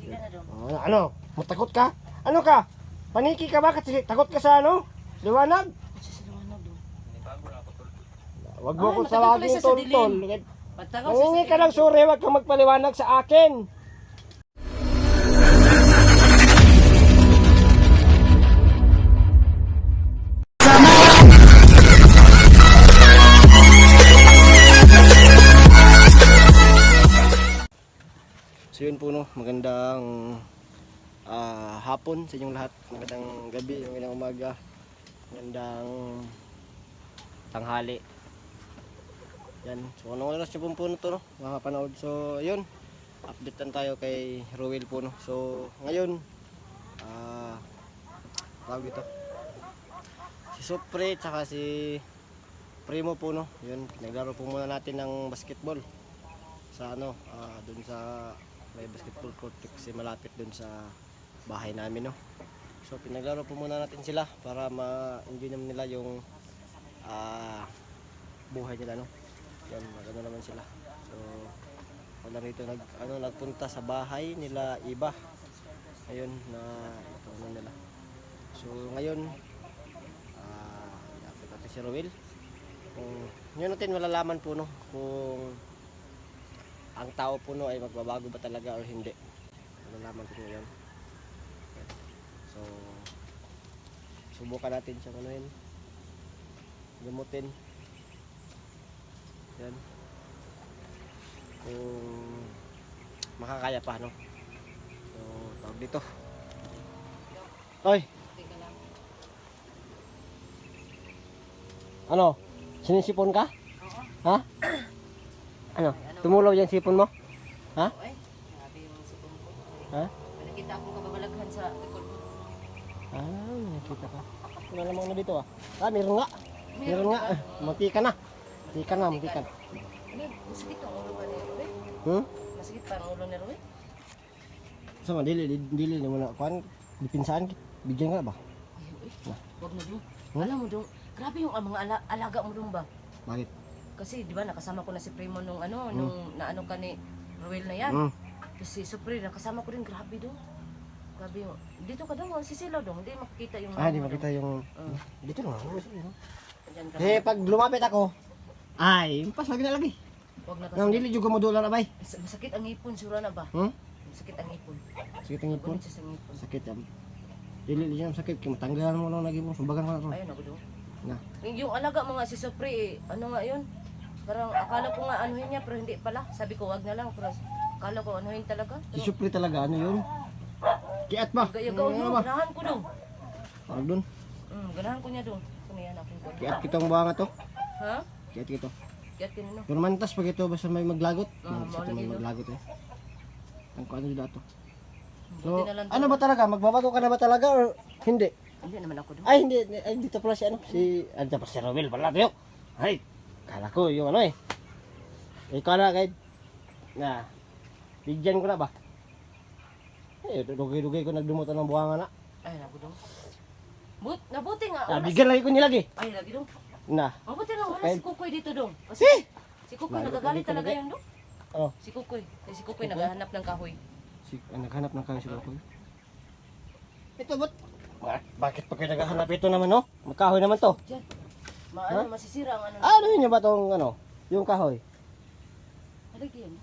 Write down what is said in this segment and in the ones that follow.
Sige na dong. Ano? Matakot ka? Ano ka? Paniki ka ba? Kasi takot ka sa ano? Liwanag? Kasi sa liwanag dong. Wag mo Ay, ko matagal sa pala laging siya sa tol-tol. Pagtakaw Mangingi ka lang, sure, wag kang magpaliwanag sa akin. So yun po no, magandang hapon sa inyong lahat, magandang gabi, magandang umaga, magandang tanghali. Yan, so anong oras nyo po no to no, mga panood. So yun, update lang tayo kay Rowel po no. So ngayon, tawag dito, si Supre tsaka si Primo po no, yun, naglaro po muna natin ng basketball sa ano, dun sa may basketball court kasi malapit dun sa bahay namin no. So pinaglaro po muna natin sila para ma-enjoy naman nila yung buhay nila no. Yan, magano naman sila. So wala rito nagpunta sa bahay nila iba. Ayun na ito ano nila. So ngayon dapat natin si Rowel. Ngayon natin malalaman po no kung ang tao po no ay magbabago ba talaga o hindi. Malalaman ko ngayon. So subukan natin siyang anuhin, gamutin. Yan. Kung makakaya pa no. So tawag dito. Oy. Ano? Sinisipon ka? Oo. Ha? Ano? Tumulaw yan sipon mo? Ha? Ay, grabe yung sipon ko. Ha? Nakita akong kababalaghan sa likod mo. Nakita ka. Wala namang ano dito ah. Meron nga. Meron nga. Munti ka na. Munti ka na. Ano? Masakit ang ulo ba ni Roy? Masakit pa ang ulo ni Roy? Sama, dili naman na. Kuhan, dipinsaan. Bigyan ka ba? Huwag na dong. Alam mo dong, grabe yung mga alaga mo dong ba? Bakit? Kasi di ba nakasama ko na si Primo nung naano ka ni Roel na yan. Kasi Supre, nakasama ko rin, grabe dong. Grabe yung, dito ka dong, sisilaw dong, hindi makikita yung Di makita yung... Dito lang ako. Diyan ka. Pag lumapit ako, pas lagi na lagi. Huwag na Nang kasi. dili juga mo doon na bay. Masakit ang ipon, sura na ba? Masakit ang ipon. Sakit ang ipon. Gunit siya sa ngipon. Sakit yan. Dili siya sakit. Matanggalan mo lang lagi mo. Sumbagan mo na ron. Ayun ako dong. Na. Yung alaga mga si Supre, ano nga yun? Parang akala ko nga anuhin niya, pero hindi pala. Sabi ko, wag na lang. Pero akala ko anuhin talaga. Si Supre talaga, ano yun? Kiat ba? Gaya-gaw Ano dong, ba? ganahan ko dong. Tawag doon. Ganahan ko niya dong. Kung yan akong ko. Kiat kitong buhanga to. Ha? Kiat kito. Kaya tinino. Pero mantas pag ito basta may maglagot. Maulan Sa may dito. maglagot eh. Ang ano dito. So, Buti na lang ano ba talaga? Magbabago ka na ba talaga or hindi? Hindi naman ako dong. Ay, hindi. Ay, dito pala si ano. Dito pala si Rowel pala. Tiyo. Ay, kala ko yung ano eh. Ikaw na, guide. Na, bigyan ko na ba? Dugay-dugay ko nagdumutan ng buhanga na. Ay, ako dong. Nabuti nga. Bigyan lagi ko nilagi. Ay, lagi dong. Na. Mabuti lang wala si Kukoy dito dong. Kasi si Kukoy Lalo nagagalit ka dito, talaga lagi. yun dong. Oh, Si Kukoy. Si Kukoy naghahanap ng kahoy. naghanap ng kayo sila ko. Ito ba't? Bakit pa kayo naghahanap ito naman no? Magkahoy naman to. Diyan. Masisira ang ano. Ano yun ba tong ano? Yung kahoy? Haligi yan.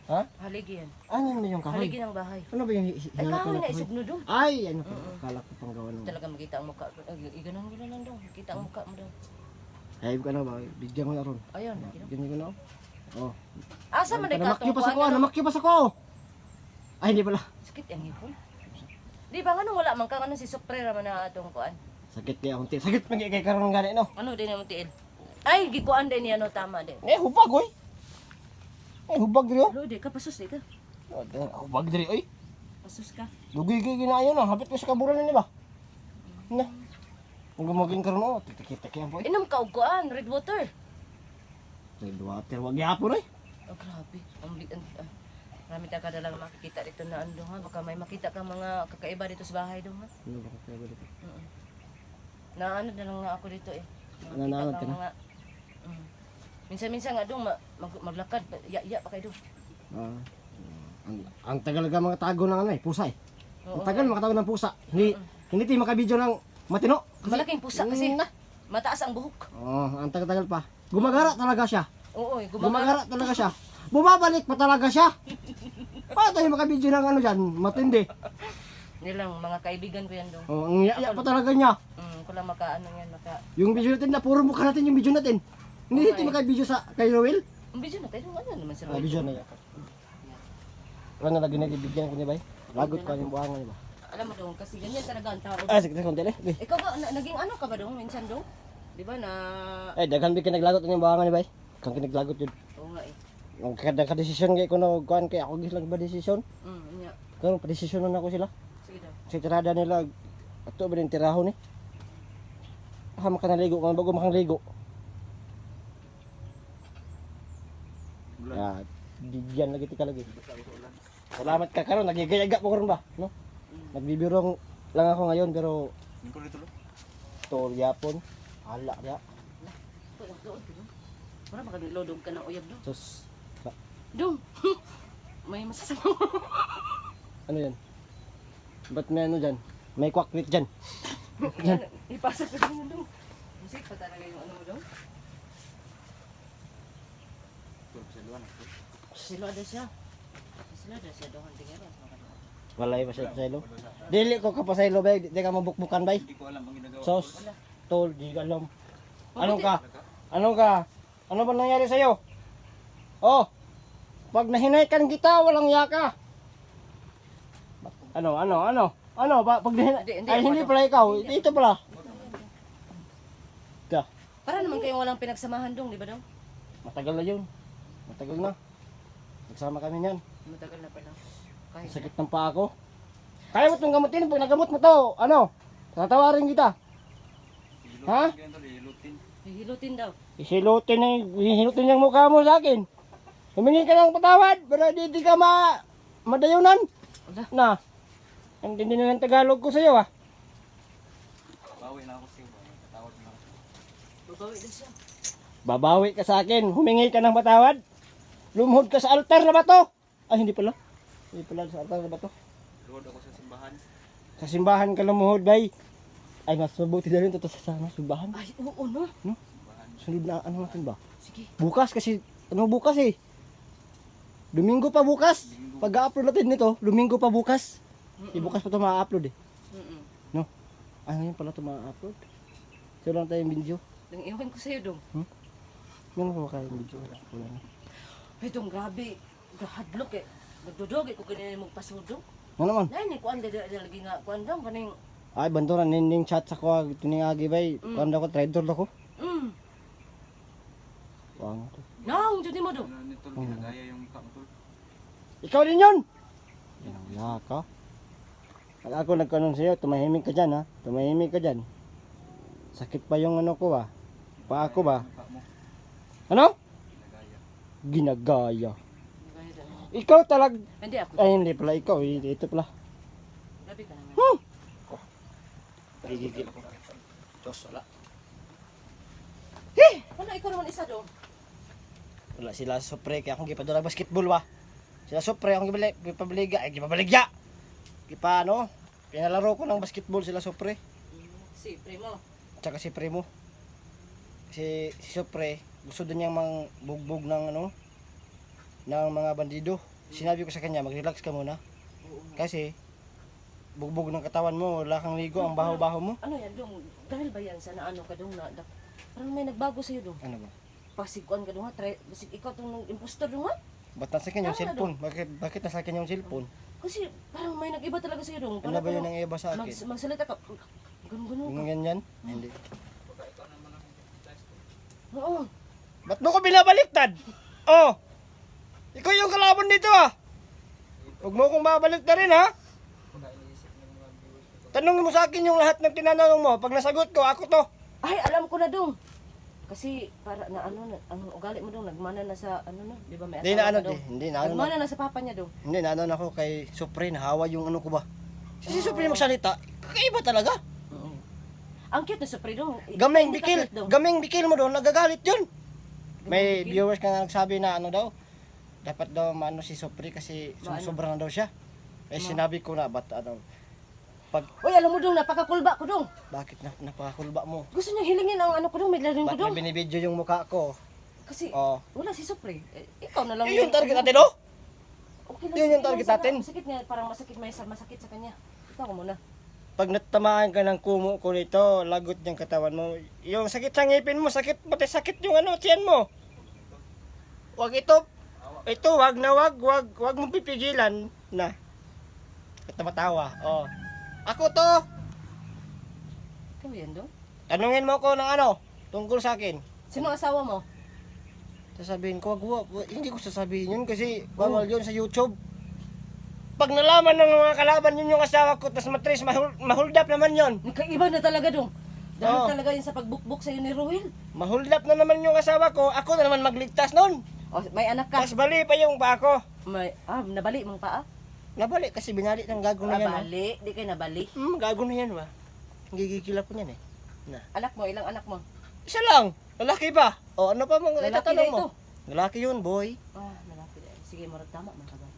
Ha? Haligi yan. Ano ba yung kahoy? Haligi ng bahay. Ano ba yung Ay, hinanap kahoy ng na kahoy? isugno dong. Ay, ano pa? Kala ko pang gawa ng... Talaga makita ang mukha. Iganon mo lang dong. Makita ang mukha mo dong. Ay, ka na ba? Bigyan ko na ron. Ayun. Bigyan ko na. Oh. Asa man ka Namakyo pa sa ko, namakyo pa sa ko. Ay, hindi pala. Sakit ang ipon. Di ba nga nung wala man kang ano si Supre raman na atong kuan. Sakit kaya akong tiil. Sakit pag ikay karoon gani no? Ano din ang tiil? Ay, gikuan din ni ano tama din. Hubag oy. Hubag diri oh. Lo, di ka pasus di ka. Hubag diri oy. Pasus ka. Dugay-gay ginayon na, hapit ko sa kaburan ni ba? Na. Kung gumagin karon oh, titik-titik yan boy. Inom ka og kuan, red water. Red water, wag yapon oy. Oh, grabe. Marami ta kada lang makikita dito na ano ha. Baka may makita kang mga kakaiba dito sa bahay dong ha. Ano ba kaya ba dito? Na ano na lang nga ako dito eh. Nananod ka na? Mga, minsan-minsan nga dong maglakad. Ya pa kayo dong. Ang tagal ka mga tago ng ano eh, pusa eh. Oo, Ang tagal makatago ng pusa. Hindi tayo makabidyo ng matino. malaking pusa kasi mataas ang buhok. Ang tagal-tagal pa. Gumagara talaga siya. Oo, Gumagara talaga siya. Bumabalik pa talaga siya. Paano tayo makabidyo ng ano dyan? Matindi. Nilang mga kaibigan ko yan dong. Ang iya pa talaga niya. Ko lang makaano yan, Yung video natin na puro mukha natin yung video natin. Hindi Okay. natin makabidyo sa kay Noel. Ang video na tayo, ano naman sila. Video na yan. Wala na lagi nagibigyan ko niya ba? Lagot ka yung buhangan niya ba? Alam mo dong, kasi ganyan talaga ang tao. Sige, konti lang. Ikaw ba, naging ano ka ba dong, minsan dong? Di ba na, Daghan bi kinaglagot yung buhangan niya ba? Kang kinaglagot yun. oo nga eh. Ang kada desisyon kay ko na kuan kay ako gislang ba desisyon? Nga. Kung pa-desisyon na ako sila. Sige daw. Sa tirada nila ato ba din tirahon eh. Maka naligo kung bago makang Ya, bigyan lagi tika lagi. Salamat ka karon nagigayaga ko karon ba, no? Nagbibirong lang ako ngayon pero tol yapon. Hala ya. Wala baka nilodog ka ng uyab dong. Sus. Dong! May masasabi. Ano yan? Ba't may ano dyan? May kwakwit dyan. Ipasok ka din dong. Musik pa talaga yung ano mo dong. Silo ada siya. Silo ada siya dong. Hindi nga rin. Walay pa siya pasaylo. Dili ko kapasaylo ba? Di ka mabukbukan ba? Hindi ko alam ang ginagawa. Sos. Tol, di ka alam. Ano ka? Ano ka? Ano ba nangyari sa'yo? Oh! Pag nahinaykan kita, walang yaka. Ano? Pag Hindi, ay, hindi pala ikaw. Ito pala. Ka. Para naman kayong walang pinagsamahan dong, di ba dong? Matagal na yun. Matagal na. Nagsama kami niyan. Matagal na pala. Kahit Sakit ng paa ko. Kaya mo itong gamutin. Pag nagamot mo to, ano? Tatawarin kita. Ha? hihilutin daw. Hihilutin yung mukha mo sa akin. Humingi ka ng patawad para di ka madayunan. Wala. Na. Ang tindi na ng Tagalog ko sa'yo ah. Bawi na ako sa'yo. Tatawad na ako. Babawi na siya. Babawi ka sa akin. Humingi ka ng patawad. Lumuhod ka sa altar na bato. Ay, hindi pala. Hindi pala sa altar na bato. Luhod ako sa simbahan. Sa simbahan ka lumuhod, bay. Ay, mas mabuti na rin ito sa simbahan. Ay, oo no. Sunod na ano natin ba? Sige. Bukas kasi, ano bukas eh? Domingo pa bukas. Pag-upload natin nito, Domingo pa bukas. Bukas pa ito ma-upload eh. No? Ano yun pala ito ma-upload? So lang tayong video. Nang iwan ko sa'yo dong. Ano ko kayong video? Wala na. Ay dong, grabe. Hadlok eh. Nagdudog eh ko kanina magpasudong. Ano naman? Dahil ni kuan lagi nga kuan dong kaning. Ay, banturan, ninding chat sa ko, tiningagi bay. Kuan ako, trader ako. Wang. Nang, jud mo dong. Ano nito, ginagaya yung mukha mo tol. Ikaw din yun! Yan ka. Pag ako nagkanon sa'yo, tumahimik ka dyan ha. Tumahimik ka dyan. Sakit pa yung ano ko paa ko ba? Mukha mo, Ano? ginagaya. Ginagaya. Ikaw talag... Hindi ako. Ay, hindi pala ikaw. Ito pala. Grabe ka naman. Gigigil ko. Diyos, wala. Wala ikaw naman isa dong. Wala sila sopre. Kaya akong gipadula basketball ba? Sila sopre. Akong gipabaligya. Ay, gipabaligya! Ano? Pinalaro ko ng basketball sila sopre. Si Primo. Tsaka si Primo. Si Sopre, gusto din niyang bugbog ng ano, ng mga bandido. Sinabi ko sa kanya, mag-relax ka muna. Kasi, bugbog ng katawan mo, wala kang ligo, ang baho-baho mo. Ano yan dong? Dahil ba yan sa naano ka dong parang may nagbago sa'yo dong. Ano ba? Pasiguan ka dong ha. Basig ikaw tong impostor dong ha. Ba't nasa akin yung Tama na cellphone? Bakit nasa akin yung cellphone? Kasi parang may nag-iba talaga sa'yo dong. Ano ba yun ang iba sa akin? Magsalita ka. Ganun-ganun Yung ka. ganyan? Hindi. Oo. Ba't mo ko binabaliktad? Oh! Ikaw yung kalaban dito Huwag mo kong babalik na rin ha? Tanong mo sa akin yung lahat ng tinanong mo. Pag nasagot ko, ako to. Ay, alam ko na dong. Kasi para na ano, ang ugali mo dong, nagmana na sa ano no, di ba may Hindi na asawa ano, ka dong? hindi na ano. Nagmana na sa papa niya dong. Hindi, nanon ako kay Supre, nahawa yung ano ko ba. Si Supre magsalita, kakaiba talaga. Ang cute na sa dong. Gameng Hindi ka bikil, cute, dong. gameng bikil mo doon, nagagalit yun. May bikil? viewers ka na nagsabi na ano daw, dapat daw maano si Supre kasi Maano? sobra na daw siya. Eh sinabi ko na, ba't ano, Uy, alam mo dong, napakakulba ko dong. bakit napakakulba mo? Gusto niya hilingin ang ano ko dong, may laring ko Ba't dong. na binibidyo yung mukha ko? Kasi, Oh. wala si Supre. Ikaw na lang. Yun yung target natin, oh! Okay lang. Yun yung sige target lang, natin. Masakit nga, parang masakit sa kanya. Ikaw ko muna. Pag natamaan ka ng kumo ko nito, lagot yung katawan mo. Yung sakit sa ngipin mo, sakit, pati sakit yung ano, tiyan mo. Wag ito, wag mo pipigilan na. Tumatawa, oh. Ako to, Ikaw yan dong. tanungin mo ko ng ano, tungkol sa akin. Sino ang asawa mo? Sasabihin ko, hindi ko sasabihin yun kasi bawal yun sa YouTube. Pag nalaman ng mga kalaban yun yung asawa ko, tas matris, mahold up naman yun. Nagkaiba na talaga dong. Dahil Oo. talaga yun sa pagbukbuk sa'yo ni Ruel. Mahold up na naman yung asawa ko, ako na naman magligtas nun. O, may anak ka. Tas bali pa yung pa ako. Nabali mong paa? Nabali kasi binali ng gago na yan. Nabali? Di kayo nabali? Gago na yan ba? Gigigila ko yan eh. Na. Anak mo, ilang anak mo? Isa lang, lalaki ba? O ano pa mga Lalaki itatanong na mo? ito. Lalaki yun, boy. Lalaki. Sige, marag tama, mga kabay.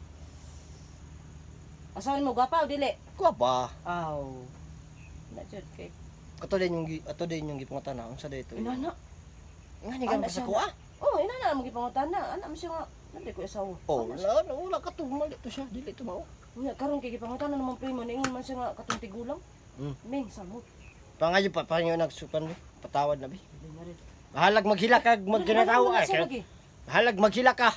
Asawan mo, gwapa o dili? Kuha ba? Aw. Not yun, kay. Ato din yung gipungutan na. Unsa dito? Inana. Nga ni ka sa kuha? Inana mo gipangutan na. Anak mo siya nga. Nandi ko asawa. Oh, wala ka to. Mali to siya. Dili to mao. Karon kay gipangutan na naman primo. Ningon man siya nga katong tigulang. Ming, samot. Pangayo pa yung nagsukan bi. Patawad na bi. Hindi na rin. Bahalag maghila ka magginatawa Wala siya ka. lagi. Bahalag maghila ka.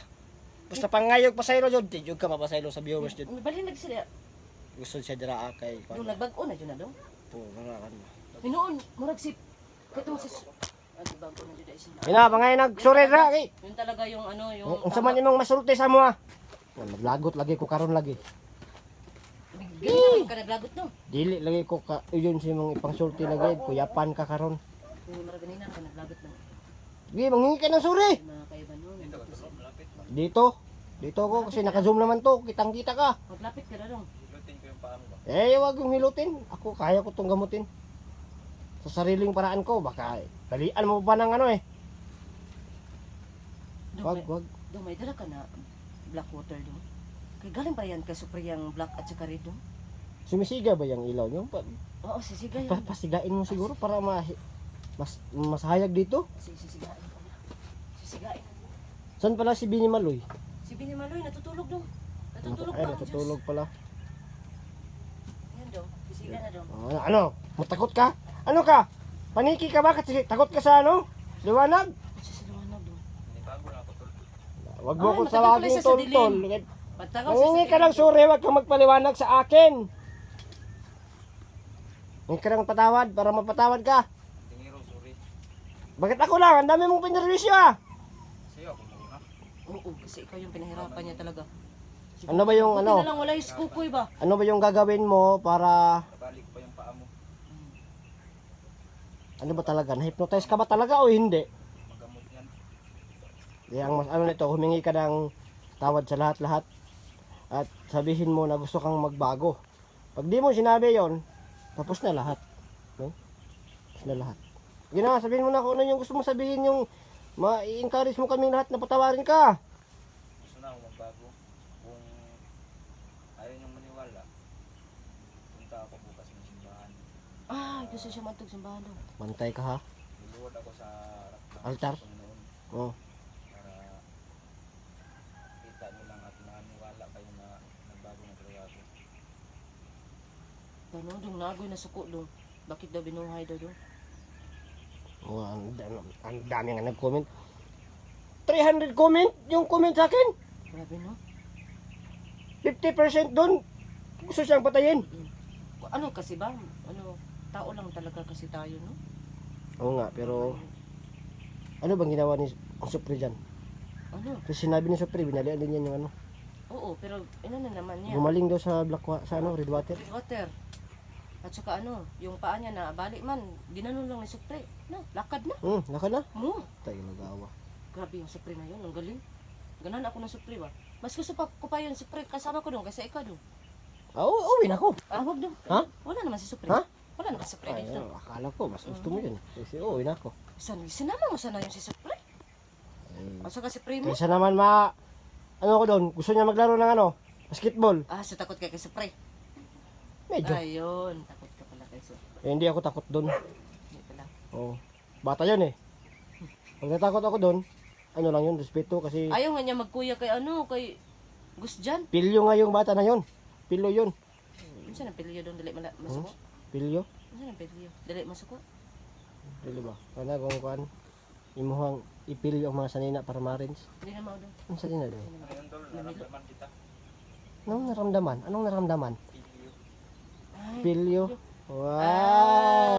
Basta pangayog pasaylo jud, di jud ka mapasaylo sa viewers jud. Balhin lagi sila. Gusto siya dira kay Yung nagbag-o na dyan na dong. po ngarakan mo. Hinoon, murag si katong si bago na dyan siya. Ina pangay nagsuri ra kay. Yun talaga yung ano, yung Unsa man imong masulti sa mo ah. Maglagot lagi ko karon lagi. Ganyan ka naglagot no. Dili lagi ko ka yun si mong ipangsulti lagi kuyapan ka karon. Yung murag ganina ka naglagot no. Gi mangingi ka ng suri. Mga kaiban nun. Dito ko kasi naka-zoom naman to, kitang-kita ka. Maglapit ka na dong. Lutin ko yung paa mo ba? Wag yung hilutin. Ako kaya ko tong gamutin. Sa sariling paraan ko, baka dalian mo pa ng ano eh. Wag. Dong, may dala ka na black water dong. Kay galing pa yan kay Supriyang black at saka red dong. Sumisiga ba yung ilaw nyo? Oo, sisigay yan. Pasigain mo siguro para masahayag dito. Sisigain ko na. Sisigain. Saan pala si Bini Maloy? Si Bini Maloy, natutulog dong. Natutulog Ay, pa ang natutulog pala. Diyos. Yan dong, sisigain na dong. Ano? Matakot ka? Ano ka? Paniki ka ba? Kasi takot ka sa ano? Liwanag? Sisiluwanag dong. Hindi bago na ako tol. Wag mo Ay, ko matagal pala tawagin siya sa tol-tol. Pagtakaw Nangingi ka lang suri, wag kang magpaliwanag sa akin. Nangingi ka lang patawad para mapatawad ka. Tingiro, sorry. Bakit ako lang? Ang dami mong pinarwisyo ah. Sa'yo ako muna. Oo, kasi ikaw yung pinahirapan niya talaga. Ano ba yung Buti ano? na lang wala yung skukoy ba? Ano ba yung gagawin mo para Nabalik pa yung paa mo. ano ba talaga? Na-hypnotize ka ba talaga o hindi? Magamot yan. Di ang mas ano nito, humingi ka ng tawad sa lahat-lahat at sabihin mo na gusto kang magbago. Pag di mo sinabi yon, tapos na lahat. No? Tapos na lahat. Ginawa, sabihin mo na kung ano yung gusto mo sabihin, yung ma-encourage mo kaming lahat na patawarin ka. Gusto na ako magbago. Kung ayaw niyong maniwala, punta ako bukas ng simbahan. Gusto siya matog simbahan daw. Bantay ka ha. Luluwad ako sa harap ng Altar? Panginoon Oh. para kita niyo lang at maniwala kayo na nagbago na talaga ako. Gano'n dong, nagoy na suko dong. Bakit daw binuhay daw dong? Oh, ang dami nga nag-comment. 300 comment yung comment sa akin. Grabe no? 50% dun. Gusto siyang patayin. Ano kasi ba? Ano, tao lang talaga kasi tayo no? Oo nga, pero ano bang ginawa ni Supre dyan? Ano? Kasi sinabi ni Supre, binalian din yan yung ano. Oo, pero ano na naman niya? Gumaling daw sa sa ano, red water. Red water. At saka ano, yung paa niya na bali man, ginanon lang ni Supre. No, lakad na. Naka na. Mo. Tayo nagawa. Grabe yung Supre na yun, ang galing. Ganon ako ng Supre ba? Mas gusto pa ko pa yun Supre, kasama ko dong, kasi ikaw dong. Uwi na ako. Wag dong. Ha? Wala naman si Supre. Ha? Wala naman si Supre Ay, dito. akala ko, mas gusto mo yun. Kasi uwi na ako. Sinama mo sana yung si Supre. At saka si Primo. Kaysa naman ano ko doon, gusto niya maglaro ng ano, basketball. Ah, so takot ka kay Supre. Medyo. Ayun, takot ka pala kay Supre. Eh, hindi ako takot doon. Hindi pala. Oo. Bata yun eh. Pag natakot ako doon, ano lang yun, respeto kasi Ayaw nga niya magkuya kay ano, kay Gus Jan. pilyo nga yung bata na yun. Pilyo yun. Ano siya ng pilyo doon, dili masuko? Pilyo. Ano siya ng pilyo? Dili masuko? Dili ba? Kana kung kuan imuhang ipilyo ang mga sanina para marins. Hindi na mao doon. Ang sanina doon. Ayun tol, naramdaman kita. Anong naramdaman? Anong naramdaman? Pilyo. Ay, Pilyo. Wow!